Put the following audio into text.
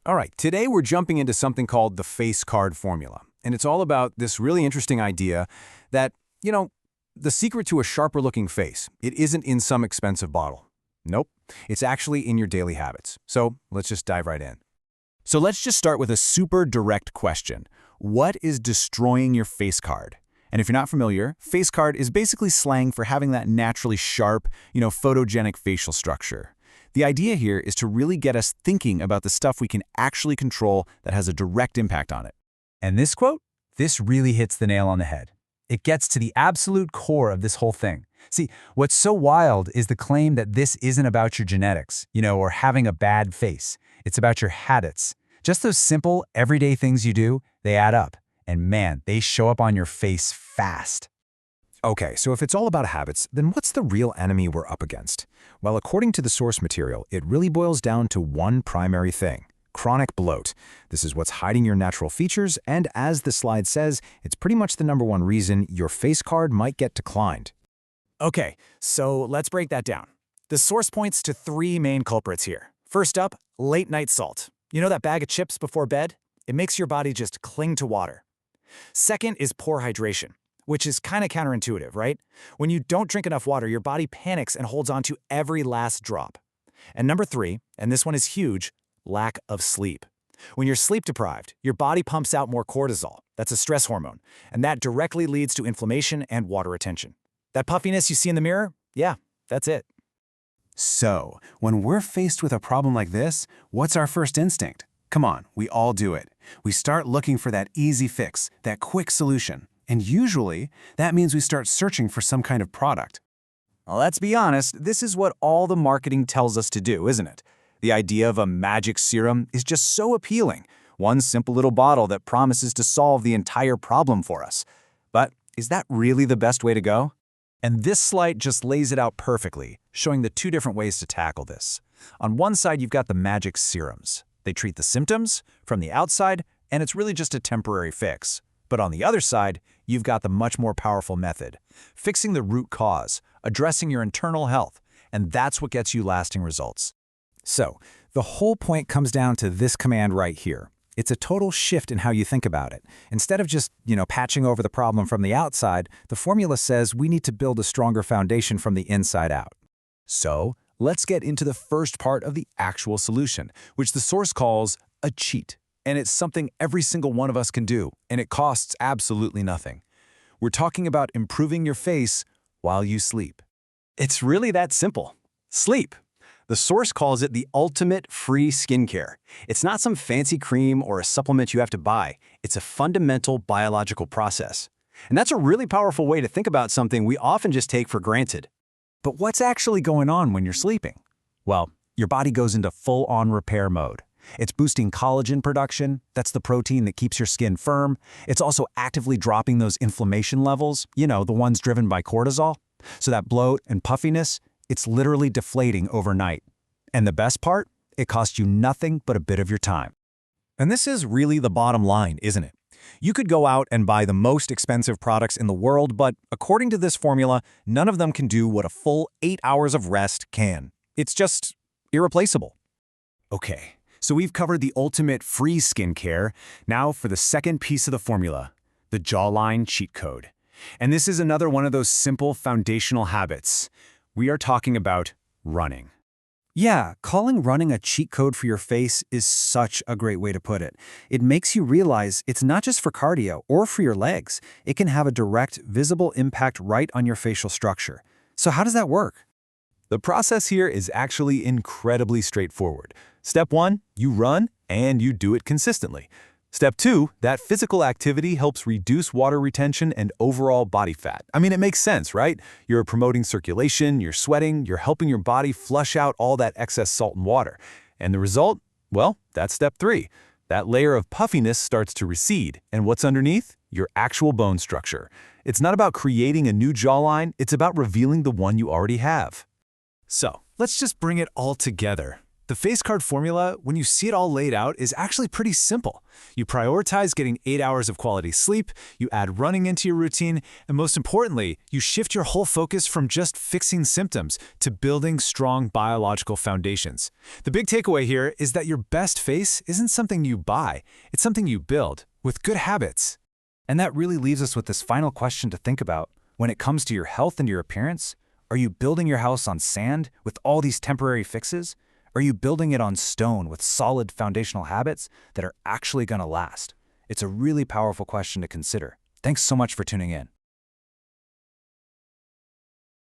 All right, today we're jumping into something called the face card formula. And it's all about this really interesting idea that, the secret to a sharper looking face, it isn't in some expensive bottle. Nope, it's actually in your daily habits. So let's just dive right in. So let's just start with a super direct question. What is destroying your face card? And if you're not familiar, face card is basically slang for having that naturally sharp, photogenic facial structure. The idea here is to really get us thinking about the stuff we can actually control that has a direct impact on it. And this quote? This really hits the nail on the head. It gets to the absolute core of this whole thing. See, what's so wild is the claim that this isn't about your genetics, or having a bad face. It's about your habits. Just those simple, everyday things you do, they add up. And man, they show up on your face fast. Okay, so if it's all about habits, then what's the real enemy we're up against? Well, according to the source material, it really boils down to one primary thing: chronic bloat. This is what's hiding your natural features, and as the slide says, it's pretty much the #1 reason your face card might get declined. Okay, so let's break that down. The source points to 3 main culprits here. First up, late night salt. You know that bag of chips before bed? It makes your body just cling to water. Second is poor hydration, which is kind of counterintuitive, right? When you don't drink enough water, your body panics and holds on to every last drop. And number 3, and this one is huge, lack of sleep. When you're sleep deprived, your body pumps out more cortisol. That's a stress hormone, and that directly leads to inflammation and water retention. That puffiness you see in the mirror? Yeah, that's it. So, when we're faced with a problem like this, what's our first instinct? Come on, we all do it. We start looking for that easy fix, that quick solution. And usually, that means we start searching for some kind of product. Well, let's be honest, this is what all the marketing tells us to do, isn't it? The idea of a magic serum is just so appealing. One simple little bottle that promises to solve the entire problem for us. But is that really the best way to go? And this slide just lays it out perfectly, showing the 2 different ways to tackle this. On one side, you've got the magic serums. They treat the symptoms from the outside, and it's really just a temporary fix. But on the other side, you've got the much more powerful method, fixing the root cause, addressing your internal health, and that's what gets you lasting results. So, the whole point comes down to this command right here. It's a total shift in how you think about it. Instead of just, patching over the problem from the outside, the formula says we need to build a stronger foundation from the inside out. So, let's get into the first part of the actual solution, which the source calls a cheat. And it's something every single one of us can do, and it costs absolutely nothing. We're talking about improving your face while you sleep. It's really that simple. Sleep. The source calls it the ultimate free skincare. It's not some fancy cream or a supplement you have to buy. It's a fundamental biological process. And that's a really powerful way to think about something we often just take for granted. But what's actually going on when you're sleeping? Well, your body goes into full-on repair mode. It's boosting collagen production. That's the protein that keeps your skin firm. It's also actively dropping those inflammation levels, the ones driven by cortisol. So that bloat and puffiness, it's literally deflating overnight. And the best part? It costs you nothing but a bit of your time. And this is really the bottom line, isn't it? You could go out and buy the most expensive products in the world, but according to this formula, none of them can do what a full 8 hours of rest can. It's just irreplaceable. Okay, so we've covered the ultimate free skincare. Now for the second piece of the formula, the jawline cheat code. And this is another one of those simple foundational habits. We are talking about running. Yeah, calling running a cheat code for your face is such a great way to put it. It makes you realize it's not just for cardio or for your legs. It can have a direct, visible impact right on your facial structure. So how does that work? The process here is actually incredibly straightforward. Step 1, you run, and you do it consistently. Step 2, that physical activity helps reduce water retention and overall body fat. I mean, it makes sense, right? You're promoting circulation, you're sweating, you're helping your body flush out all that excess salt and water. And the result? Well, that's step 3. That layer of puffiness starts to recede, and what's underneath? Your actual bone structure. It's not about creating a new jawline, it's about revealing the one you already have. So, let's just bring it all together. The face card formula, when you see it all laid out, is actually pretty simple. You prioritize getting 8 hours of quality sleep, you add running into your routine, and most importantly, you shift your whole focus from just fixing symptoms to building strong biological foundations. The big takeaway here is that your best face isn't something you buy, it's something you build with good habits. And that really leaves us with this final question to think about. When it comes to your health and your appearance, are you building your house on sand with all these temporary fixes? Are you building it on stone with solid foundational habits that are actually going to last? It's a really powerful question to consider. Thanks so much for tuning in.